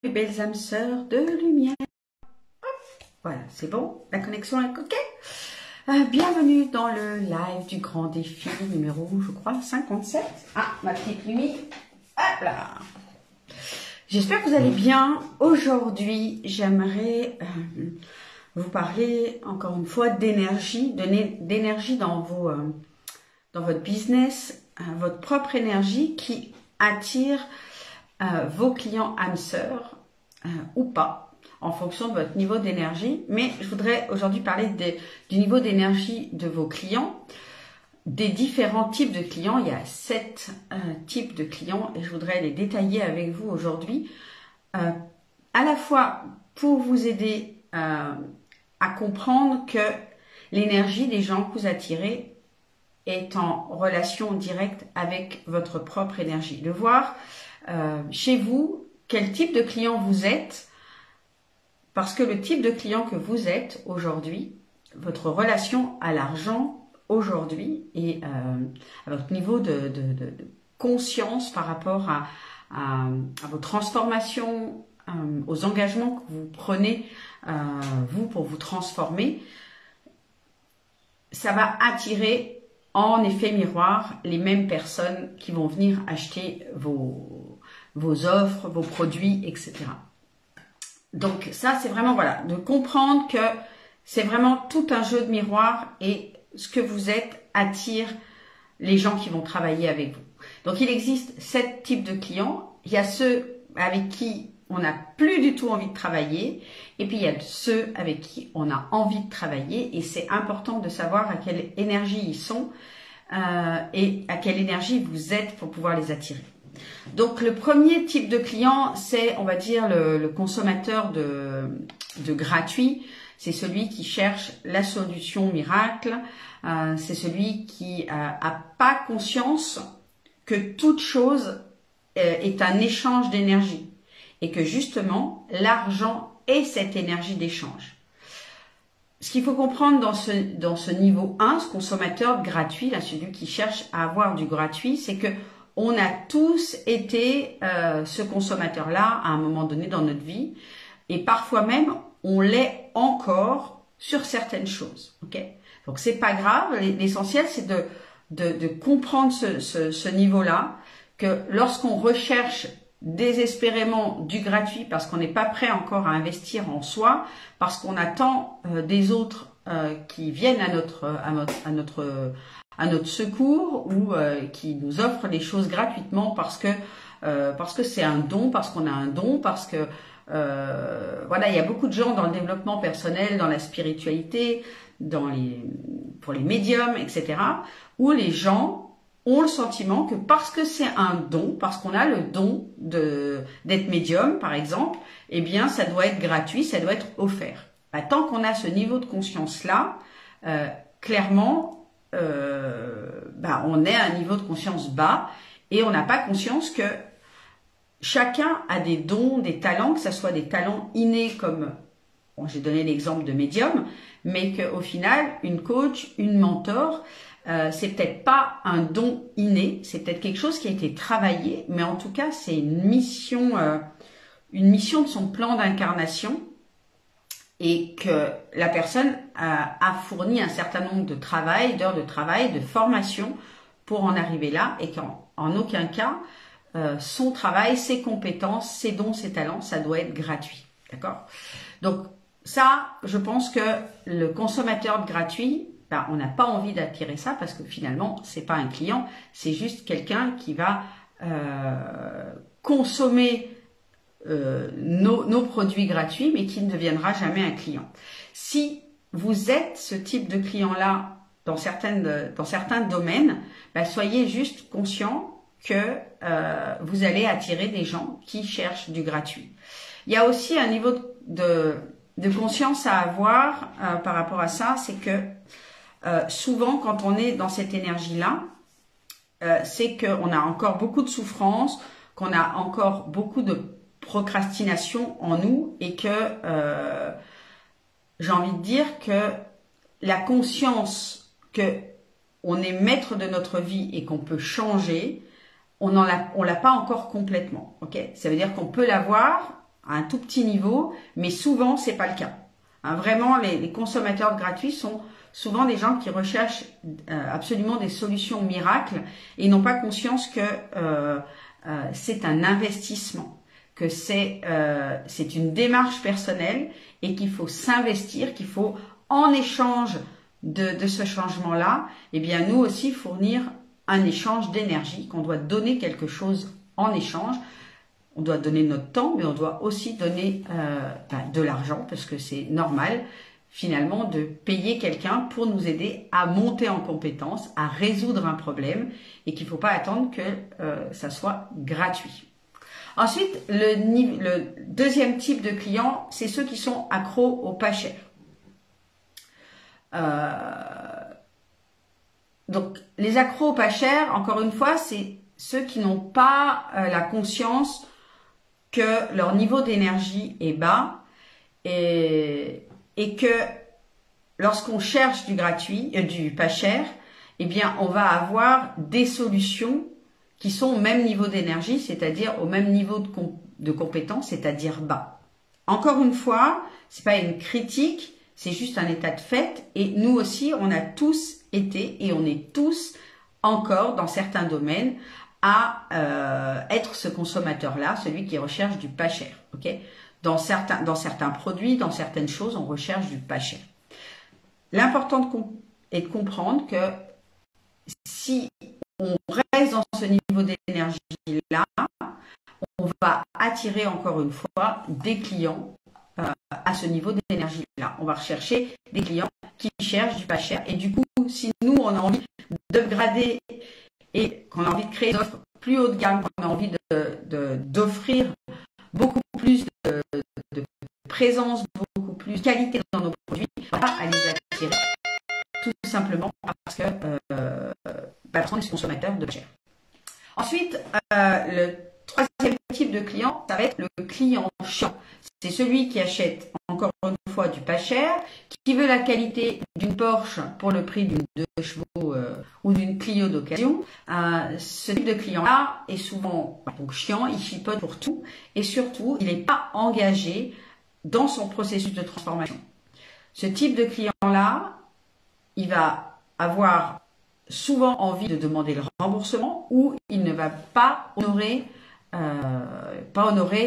Mes belles âmes sœurs de lumière. Voilà, c'est bon, la connexion est OK. Bienvenue dans le live du grand défi numéro, je crois, 57. Ah, ma petite Mimi. Hop là. J'espère que vous allez bien. Aujourd'hui, j'aimerais vous parler encore une fois d'énergie, d'énergie dans votre business, votre propre énergie qui attire vos clients âmes sœurs ou pas, en fonction de votre niveau d'énergie. Mais je voudrais aujourd'hui parler du niveau d'énergie de vos clients, des différents types de clients. Il y a 7 types de clients et je voudrais les détailler avec vous aujourd'hui, à la fois pour vous aider à comprendre que l'énergie des gens que vous attirez est en relation directe avec votre propre énergie. De voir chez vous quel type de client vous êtes, parce que le type de client que vous êtes aujourd'hui, votre relation à l'argent aujourd'hui et à votre niveau de conscience par rapport à vos transformations, aux engagements que vous prenez vous pour vous transformer, ça va attirer en effet miroir les mêmes personnes qui vont venir acheter vos offres, vos produits, etc. Donc ça, c'est vraiment, voilà, de comprendre que c'est vraiment tout un jeu de miroir et ce que vous êtes attire les gens qui vont travailler avec vous. Donc il existe 7 types de clients. Il y a ceux avec qui on n'a plus du tout envie de travailler et puis il y a ceux avec qui on a envie de travailler et c'est important de savoir à quelle énergie ils sont et à quelle énergie vous êtes pour pouvoir les attirer. Donc le premier type de client, c'est, on va dire, le consommateur de gratuit. C'est celui qui cherche la solution miracle. C'est celui qui a pas conscience que toute chose est un échange d'énergie et que justement l'argent est cette énergie d'échange. Ce qu'il faut comprendre dans ce niveau 1, ce consommateur de gratuit, là, celui qui cherche à avoir du gratuit, c'est que on a tous été ce consommateur-là à un moment donné dans notre vie et parfois même on l'est encore sur certaines choses. Ok, donc c'est pas grave. L'essentiel c'est de comprendre ce niveau-là, que lorsqu'on recherche désespérément du gratuit parce qu'on n'est pas prêt encore à investir en soi, parce qu'on attend des autres qui viennent à notre secours ou qui nous offrent des choses gratuitement parce que c'est un don, parce qu'on a un don, parce que voilà, il y a beaucoup de gens dans le développement personnel, dans la spiritualité, pour les médiums, etc., où les gens ont le sentiment que parce que c'est un don, parce qu'on a le don d'être médium, par exemple, eh bien, ça doit être gratuit, ça doit être offert. Bah, tant qu'on a ce niveau de conscience-là, clairement, on est à un niveau de conscience bas et on n'a pas conscience que chacun a des dons, des talents, que ce soit des talents innés comme, bon, j'ai donné l'exemple de médium, mais qu'au final, une coach, une mentor, c'est peut-être pas un don inné, c'est peut-être quelque chose qui a été travaillé, mais en tout cas, c'est une mission de son plan d'incarnation et que la personne a fourni un certain nombre de travail, d'heures de travail, de formation pour en arriver là et qu'en aucun cas, son travail, ses compétences, ses dons, ses talents, ça doit être gratuit. D'accord? Donc ça, je pense que le consommateur de gratuit, on n'a pas envie d'attirer ça parce que finalement, c'est pas un client, c'est juste quelqu'un qui va consommer nos produits gratuits, mais qui ne deviendra jamais un client. Si vous êtes ce type de client-là dans certains domaines, soyez juste conscient que vous allez attirer des gens qui cherchent du gratuit. Il y a aussi un niveau de conscience à avoir par rapport à ça, c'est que souvent quand on est dans cette énergie-là, c'est qu'on a encore beaucoup de souffrance, qu'on a encore beaucoup de procrastination en nous et que j'ai envie de dire que la conscience que on est maître de notre vie et qu'on peut changer, on l'a pas encore complètement. Ok, ça veut dire qu'on peut l'avoir un tout petit niveau, mais souvent c'est pas le cas. Hein, vraiment, les consommateurs de gratuit sont souvent des gens qui recherchent absolument des solutions miracles et n'ont pas conscience que c'est un investissement, que c'est une démarche personnelle et qu'il faut s'investir, qu'il faut en échange de ce changement-là, eh bien nous aussi fournir un échange d'énergie, qu'on doit donner quelque chose en échange. On doit donner notre temps, mais on doit aussi donner de l'argent, parce que c'est normal finalement de payer quelqu'un pour nous aider à monter en compétence, à résoudre un problème, et qu'il ne faut pas attendre que ça soit gratuit. Ensuite, le deuxième type de clients, c'est ceux qui sont accros au pas cher. Donc, les accros au pas cher, encore une fois, c'est ceux qui n'ont pas la conscience que leur niveau d'énergie est bas et que lorsqu'on cherche du gratuit, du pas cher, eh bien, on va avoir des solutions qui sont au même niveau d'énergie, c'est-à-dire au même niveau de compétence, c'est-à-dire bas. Encore une fois, c'est pas une critique, c'est juste un état de fait. Et nous aussi, on a tous été et on est tous encore dans certains domaines à être ce consommateur-là, celui qui recherche du pas cher. Okay, dans certains produits, dans certaines choses, on recherche du pas cher. L'important est de comprendre que si on reste dans ce niveau d'énergie-là, on va attirer encore une fois des clients à ce niveau d'énergie-là. On va rechercher des clients qui cherchent du pas cher. Et du coup, si nous, on a envie d'upgrader et qu'on a envie de créer des offres plus haut de gamme, qu'on a envie d'offrir beaucoup plus de présence, beaucoup plus de qualité dans nos produits, on va les attirer tout simplement parce qu'on est consommateur de pas cher. Ensuite, le troisième type de client, ça va être le client chiant. C'est celui qui achète encore une fois du pas cher, qui veut la qualité d'une Porsche pour le prix d'une 2 chevaux ou d'une Clio d'occasion. Ce type de client-là est souvent donc chiant, il chipote pour tout et surtout, il n'est pas engagé dans son processus de transformation. Ce type de client-là, il va avoir souvent envie de demander le remboursement ou il ne va pas honorer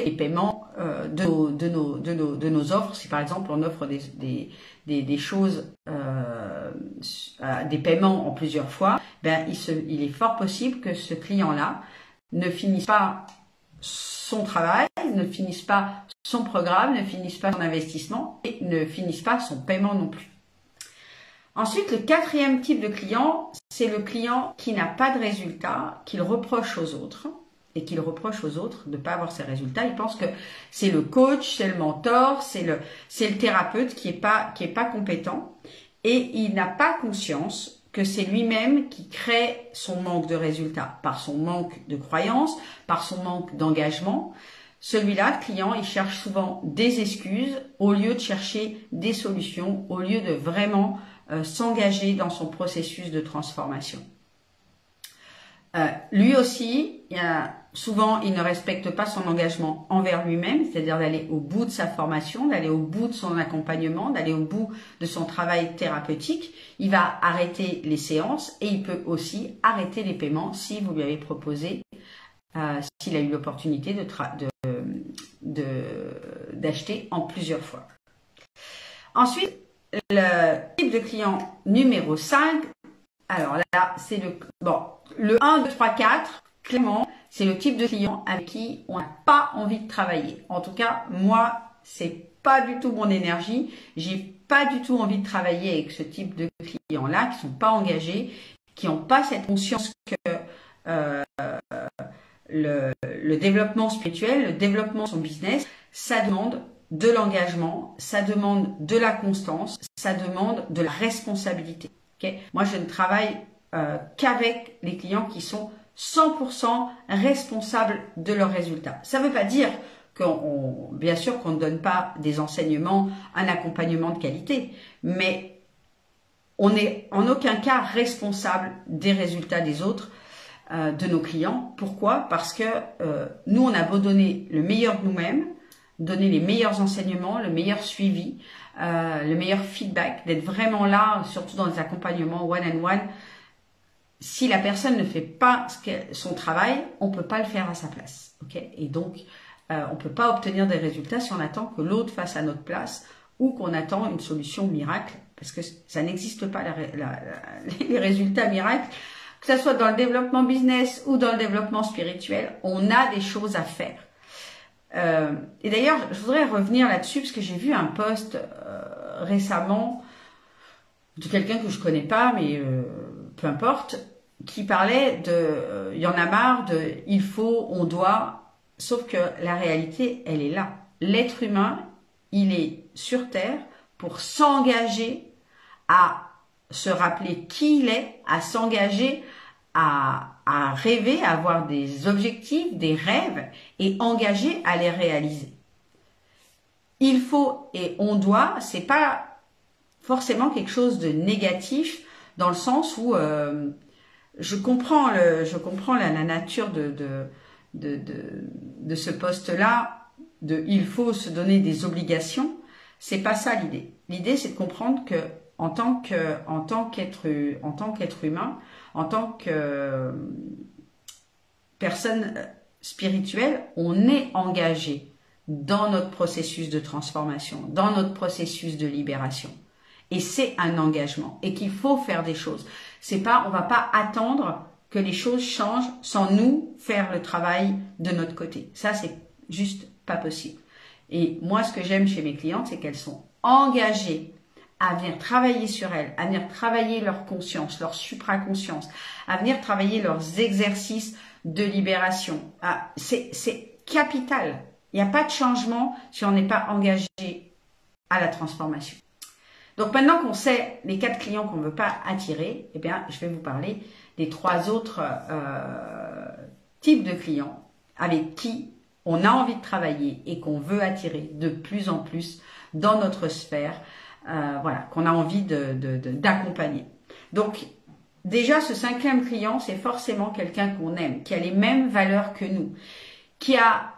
les paiements de nos offres. Si par exemple on offre des choses, des paiements en plusieurs fois, ben il est fort possible que ce client-là ne finisse pas son travail, ne finisse pas son programme, ne finisse pas son investissement et ne finisse pas son paiement non plus. Ensuite, le quatrième type de client, c'est le client qui n'a pas de résultat, qu'il reproche aux autres et qu'il reproche aux autres de ne pas avoir ses résultats. Il pense que c'est le coach, c'est le mentor, c'est le thérapeute qui est pas compétent et il n'a pas conscience que c'est lui-même qui crée son manque de résultats par son manque de croyance, par son manque d'engagement. Celui-là, le client, il cherche souvent des excuses au lieu de chercher des solutions, au lieu de vraiment s'engager dans son processus de transformation. Lui aussi, souvent, il ne respecte pas son engagement envers lui-même, c'est-à-dire d'aller au bout de sa formation, d'aller au bout de son accompagnement, d'aller au bout de son travail thérapeutique. Il va arrêter les séances et il peut aussi arrêter les paiements si vous lui avez proposé, s'il a eu l'opportunité d'acheter en plusieurs fois. Ensuite, le type de client numéro 5, alors là, c'est le 1, 2, 3, 4, clairement, c'est le type de client avec qui on n'a pas envie de travailler. En tout cas, moi, c'est pas du tout mon énergie. J'ai pas du tout envie de travailler avec ce type de clients-là, qui sont pas engagés, qui n'ont pas cette conscience que le développement spirituel, le développement de son business, ça demande de l'engagement, ça demande de la constance, ça demande de la responsabilité. Okay, moi, je ne travaille qu'avec les clients qui sont 100% responsables de leurs résultats. Ça ne veut pas dire bien sûr qu'on ne donne pas des enseignements, un accompagnement de qualité, mais on n'est en aucun cas responsable des résultats des autres, de nos clients. Pourquoi? Parce que nous, on a beau donner le meilleur de nous-mêmes, donner les meilleurs enseignements, le meilleur suivi, le meilleur feedback, d'être vraiment là, surtout dans les accompagnements one-on-one. Si la personne ne fait pas son travail, on ne peut pas le faire à sa place. Okay, et donc, on ne peut pas obtenir des résultats si on attend que l'autre fasse à notre place ou qu'on attend une solution miracle, parce que ça n'existe pas les résultats miracles. Que ce soit dans le développement business ou dans le développement spirituel, on a des choses à faire. Et d'ailleurs, je voudrais revenir là-dessus parce que j'ai vu un post récemment de quelqu'un que je connais pas, mais peu importe, qui parlait de, il y en a marre de, il faut, on doit, sauf que la réalité, elle est là. L'être humain, il est sur Terre pour s'engager à se rappeler qui il est, à s'engager à rêver, à avoir des objectifs, des rêves et engager à les réaliser. Il faut et on doit, c'est pas forcément quelque chose de négatif dans le sens où je comprends la nature de ce poste-là, il faut se donner des obligations. C'est pas ça l'idée. L'idée, c'est de comprendre que en tant qu'être humain, en tant que personne spirituelle, on est engagé dans notre processus de transformation, dans notre processus de libération. Et c'est un engagement et qu'il faut faire des choses. C'est pas, on va pas attendre que les choses changent sans nous faire le travail de notre côté. Ça, c'est juste pas possible. Et moi, ce que j'aime chez mes clientes, c'est qu'elles sont engagées à venir travailler sur elles, à venir travailler leur conscience, leur supraconscience, à venir travailler leurs exercices de libération. C'est capital. Il n'y a pas de changement si on n'est pas engagé à la transformation. Donc maintenant qu'on sait les 4 clients qu'on ne veut pas attirer, eh bien, je vais vous parler des 3 autres types de clients avec qui on a envie de travailler et qu'on veut attirer de plus en plus dans notre sphère, voilà, qu'on a envie d'accompagner. Donc, déjà, ce 5e client, c'est forcément quelqu'un qu'on aime, qui a les mêmes valeurs que nous, qui a,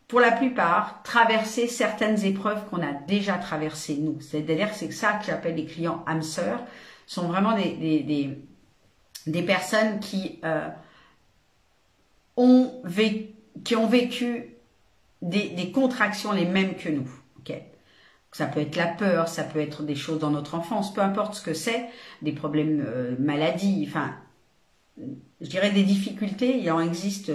pour la plupart, traversé certaines épreuves qu'on a déjà traversées nous. C'est-à-dire que c'est ça que j'appelle les clients âmes sœurs, sont vraiment des personnes qui ont vécu des contractions les mêmes que nous. Okay. Ça peut être la peur, ça peut être des choses dans notre enfance, peu importe ce que c'est, des problèmes, maladies, enfin, je dirais des difficultés, il en existe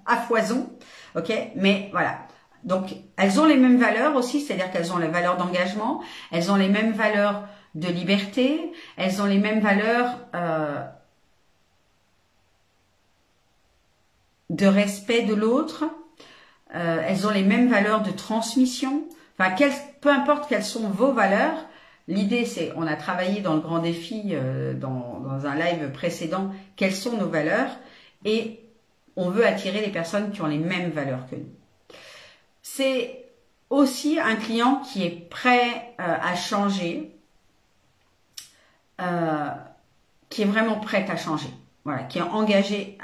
à foison, ok, mais voilà. Donc, elles ont les mêmes valeurs aussi, c'est-à-dire qu'elles ont les valeurs d'engagement, elles ont les mêmes valeurs de liberté, elles ont les mêmes valeurs de respect de l'autre, elles ont les mêmes valeurs de transmission. Enfin, peu importe quelles sont vos valeurs, l'idée c'est, on a travaillé dans le grand défi, dans un live précédent, quelles sont nos valeurs, et on veut attirer les personnes qui ont les mêmes valeurs que nous. C'est aussi un client qui est prêt à changer, qui est vraiment prêt à changer, voilà, qui est engagé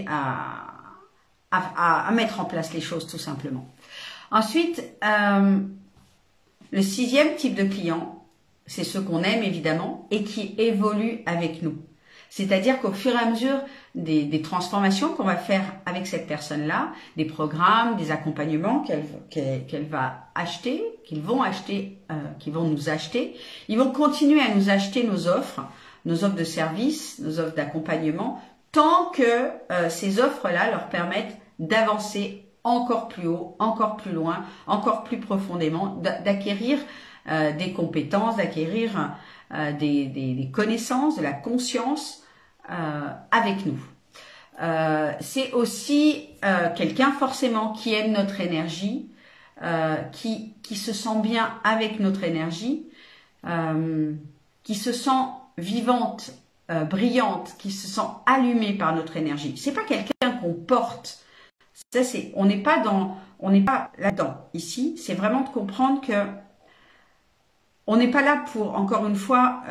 à mettre en place les choses tout simplement. Ensuite, le 6e type de client, c'est ceux qu'on aime évidemment et qui évoluent avec nous. C'est-à-dire qu'au fur et à mesure des transformations qu'on va faire avec cette personne-là, des programmes, des accompagnements qu'elle va acheter, qu'ils vont nous acheter, ils vont continuer à nous acheter nos offres de services, nos offres d'accompagnement, tant que ces offres-là leur permettent d'avancer encore plus haut, encore plus loin, encore plus profondément, d'acquérir des compétences, d'acquérir des connaissances, de la conscience avec nous. C'est aussi quelqu'un forcément qui aime notre énergie, qui se sent bien avec notre énergie, qui se sent vivante, brillante, qui se sent allumée par notre énergie. C'est pas quelqu'un qu'on porte. Ça, on n'est pas là-dedans. Ici, c'est vraiment de comprendre que on n'est pas là pour, encore une fois,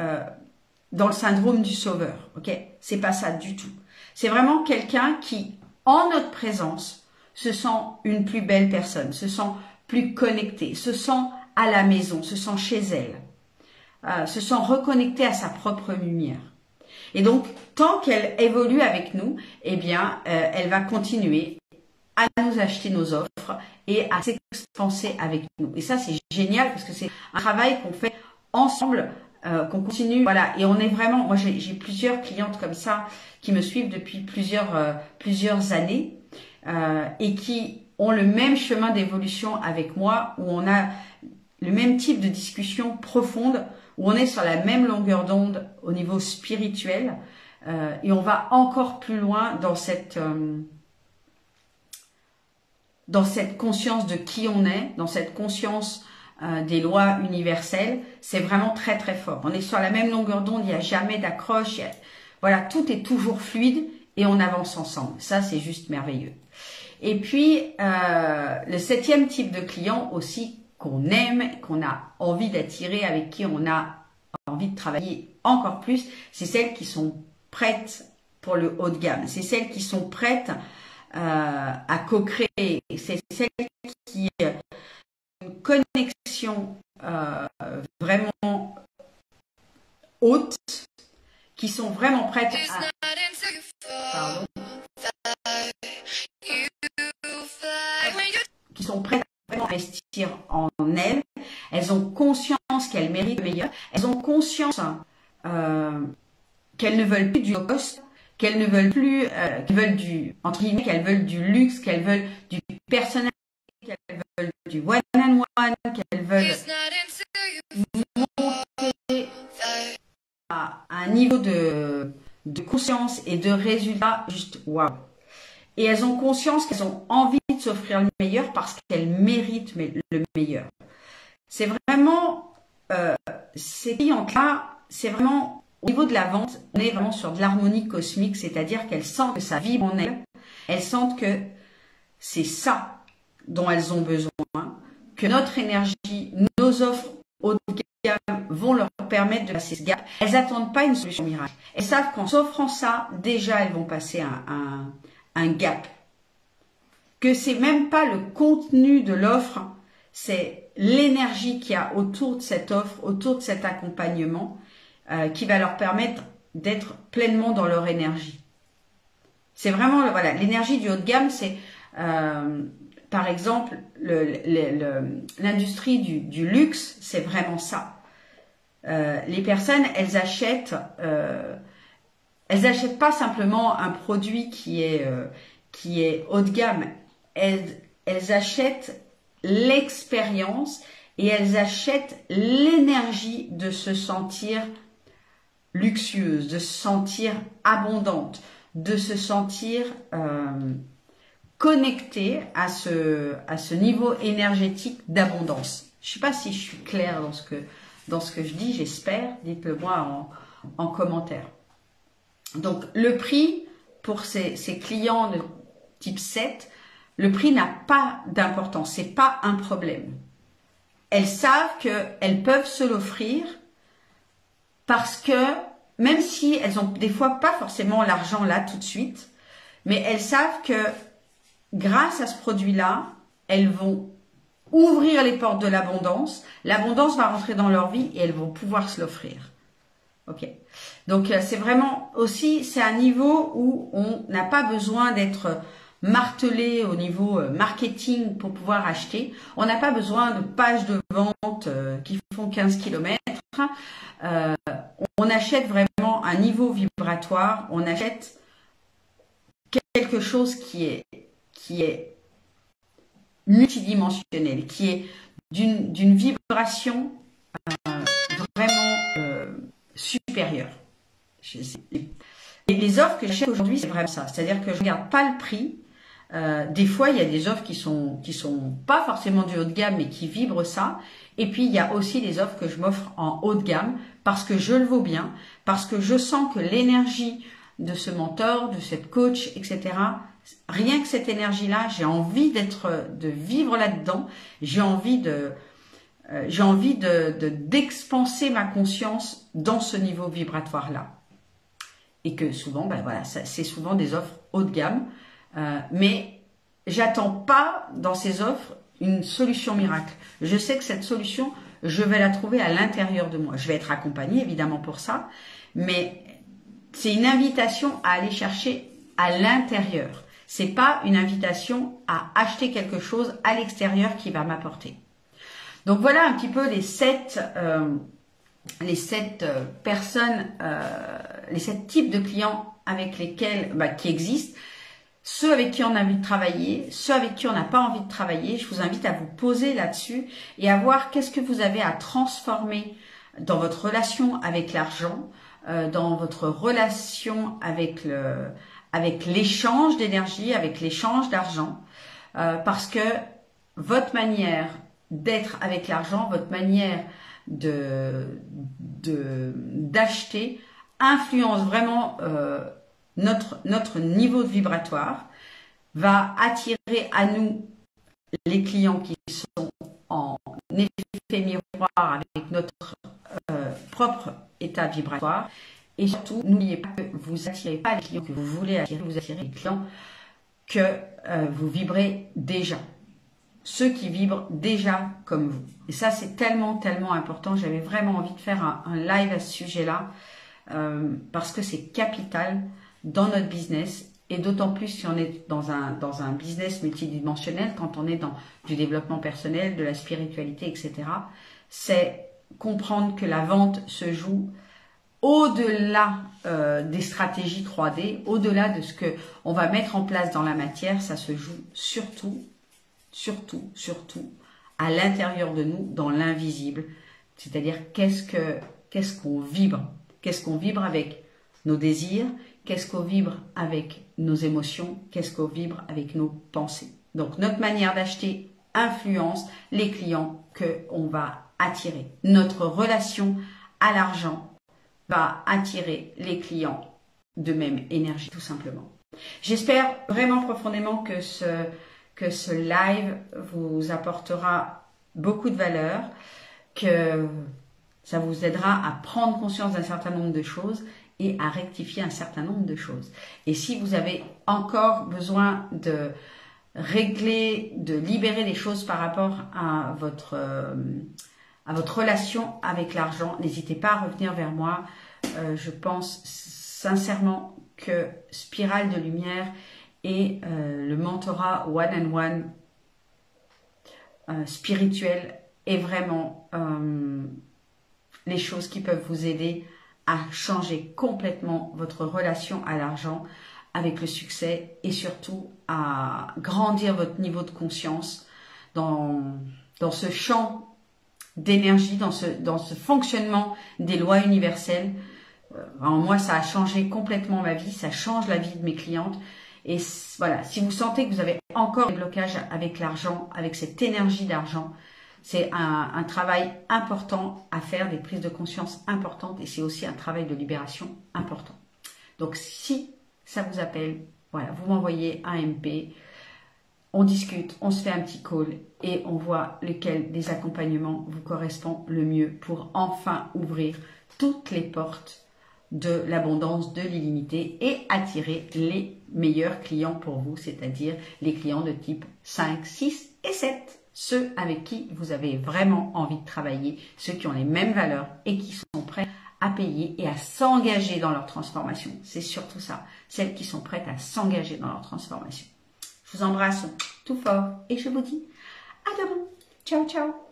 dans le syndrome du sauveur. Ok, c'est pas ça du tout. C'est vraiment quelqu'un qui, en notre présence, se sent une plus belle personne, se sent plus connectée, se sent à la maison, se sent chez elle, se sent reconnectée à sa propre lumière. Et donc, tant qu'elle évolue avec nous, eh bien, elle va continuer à nous acheter nos offres et à s'expanser avec nous. Et ça, c'est génial parce que c'est un travail qu'on fait ensemble, qu'on continue. Voilà. Et on est vraiment, moi, j'ai plusieurs clientes comme ça qui me suivent depuis plusieurs années et qui ont le même chemin d'évolution avec moi, où on a le même type de discussion profonde, où on est sur la même longueur d'onde au niveau spirituel et on va encore plus loin dans cette conscience de qui on est, dans cette conscience des lois universelles. C'est vraiment très très fort. On est sur la même longueur d'onde, il n'y a jamais d'accroche. Voilà, tout est toujours fluide et on avance ensemble. Ça, c'est juste merveilleux. Et puis, le 7e type de client aussi qu'on aime, qu'on a envie d'attirer, avec qui on a envie de travailler encore plus, c'est celles qui sont prêtes pour le haut de gamme. C'est celles qui sont prêtes à co-créer. C'est celles qui ont une connexion vraiment haute, qui sont vraiment prêtes qui sont prêtes à vraiment investir en elles. Elles ont conscience qu'elles méritent le meilleur. Elles ont conscience qu'elles ne veulent plus du low cost, qu'elles ne veulent plus, qu'elles veulent du, entre guillemets, qu'elles veulent du luxe, qu'elles veulent du personnel, qu'elles veulent du one-on-one, qu'elles veulent monter à un niveau de conscience et de résultats juste waouh. Et elles ont conscience qu'elles ont envie de s'offrir le meilleur parce qu'elles méritent le meilleur. C'est vraiment, ces clientes-là, c'est vraiment, au niveau de la vente, on est vraiment sur de l'harmonie cosmique, c'est-à-dire qu'elles sentent que ça vibre en elles, elles sentent que c'est ça dont elles ont besoin, que notre énergie, nos offres haut de gamme vont leur permettre de passer ce gap. Elles n'attendent pas une solution miracle. Elles savent qu'en s'offrant ça, déjà elles vont passer un gap. Que c'est même pas le contenu de l'offre, c'est l'énergie qu'il y a autour de cette offre, autour de cet accompagnement, qui va leur permettre d'être pleinement dans leur énergie. C'est vraiment, voilà, l'énergie du haut de gamme, c'est par exemple l'industrie du luxe, c'est vraiment ça. Les personnes, elles achètent pas simplement un produit qui est haut de gamme. Elles achètent l'expérience et elles achètent l'énergie de se sentir luxueuse, de se sentir abondante, de se sentir connectée à ce niveau énergétique d'abondance. Je ne sais pas si je suis claire dans ce que je dis, j'espère. Dites-le moi en commentaire. Donc, le prix pour ces clients de type 7, le prix n'a pas d'importance, c'est pas un problème. Elles savent qu'elles peuvent se l'offrir parce que, même si elles ont des fois pas forcément l'argent là tout de suite, mais elles savent que grâce à ce produit-là, elles vont ouvrir les portes de l'abondance. L'abondance va rentrer dans leur vie et elles vont pouvoir se l'offrir. Ok. Donc c'est vraiment aussi, c'est un niveau où on n'a pas besoin d'être martelé au niveau marketing pour pouvoir acheter. On n'a pas besoin de pages de vente qui font 15 km. On achète vraiment un niveau vibratoire. On achète quelque chose qui est multidimensionnel, qui est d'une vibration vraiment supérieure. Et les offres que j'achète aujourd'hui, c'est vraiment ça. C'est-à-dire que je ne regarde pas le prix. Des fois, il y a des offres qui sont pas forcément du haut de gamme, mais qui vibrent ça. Et puis, il y a aussi des offres que je m'offre en haut de gamme parce que je le vaux bien, parce que je sens que l'énergie de ce mentor, de cette coach, etc., rien que cette énergie-là, j'ai envie de vivre là-dedans. J'ai envie d'expanser ma conscience dans ce niveau vibratoire-là. Et que souvent, ben voilà, c'est souvent des offres haut de gamme, mais j'attends pas dans ces offres une solution miracle. Je sais que cette solution, je vais la trouver à l'intérieur de moi. Je vais être accompagnée évidemment pour ça, mais c'est une invitation à aller chercher à l'intérieur. C'est pas une invitation à acheter quelque chose à l'extérieur qui va m'apporter. Donc voilà un petit peu les sept personnes, les 7 types de clients avec lesquels qui existent. Ceux avec qui on a envie de travailler, ceux avec qui on n'a pas envie de travailler. Je vous invite à vous poser là-dessus et à voir qu'est-ce que vous avez à transformer dans votre relation avec l'argent, dans votre relation avec l'échange d'énergie, avec l'échange d'argent, parce que votre manière d'être avec l'argent, votre manière d'acheter influence vraiment notre niveau de vibratoire, va attirer à nous les clients qui sont en effet miroir avec notre propre état vibratoire. Et surtout, n'oubliez pas que vous n'attirez pas les clients que vous voulez attirer, vous attirez les clients que vous vibrez déjà. Ceux qui vibrent déjà comme vous. Et ça, c'est tellement, tellement important. J'avais vraiment envie de faire un live à ce sujet-là parce que c'est capital dans notre business et d'autant plus si on est dans un business multidimensionnel, quand on est dans du développement personnel, de la spiritualité, etc. C'est comprendre que la vente se joue au-delà des stratégies 3D, au-delà de ce que on va mettre en place dans la matière. Ça se joue surtout à l'intérieur de nous, dans l'invisible. C'est-à-dire qu'est-ce qu'on vibre, qu'est-ce qu'on vibre avec nos désirs, qu'est-ce qu'on vibre avec nos émotions, qu'est-ce qu'on vibre avec nos pensées. Donc notre manière d'acheter influence les clients qu'on va attirer. Notre relation à l'argent va attirer les clients de même énergie, tout simplement. J'espère vraiment profondément que ce live vous apportera beaucoup de valeur, que ça vous aidera à prendre conscience d'un certain nombre de choses et à rectifier un certain nombre de choses. Et si vous avez encore besoin de régler, de libérer des choses par rapport à votre relation avec l'argent, n'hésitez pas à revenir vers moi. Je pense sincèrement que Spirale de Lumière et le mentorat one-on-one spirituel est vraiment les choses qui peuvent vous aider à changer complètement votre relation à l'argent avec le succès et surtout à grandir votre niveau de conscience dans ce champ d'énergie, dans ce fonctionnement des lois universelles. Moi, ça a changé complètement ma vie, ça change la vie de mes clientes. Et voilà, si vous sentez que vous avez encore des blocages avec l'argent, avec cette énergie d'argent, c'est un travail important à faire, des prises de conscience importantes et c'est aussi un travail de libération important. Donc si ça vous appelle, voilà, vous m'envoyez un MP, on discute, on se fait un petit call et on voit lequel des accompagnements vous correspond le mieux pour enfin ouvrir toutes les portes de l'abondance, de l'illimité et attirer les meilleurs clients pour vous, c'est-à-dire les clients de type 5, 6 et 7. Ceux avec qui vous avez vraiment envie de travailler, ceux qui ont les mêmes valeurs et qui sont prêts à payer et à s'engager dans leur transformation. C'est surtout ça, celles qui sont prêtes à s'engager dans leur transformation. Je vous embrasse tout fort et je vous dis à demain. Ciao, ciao.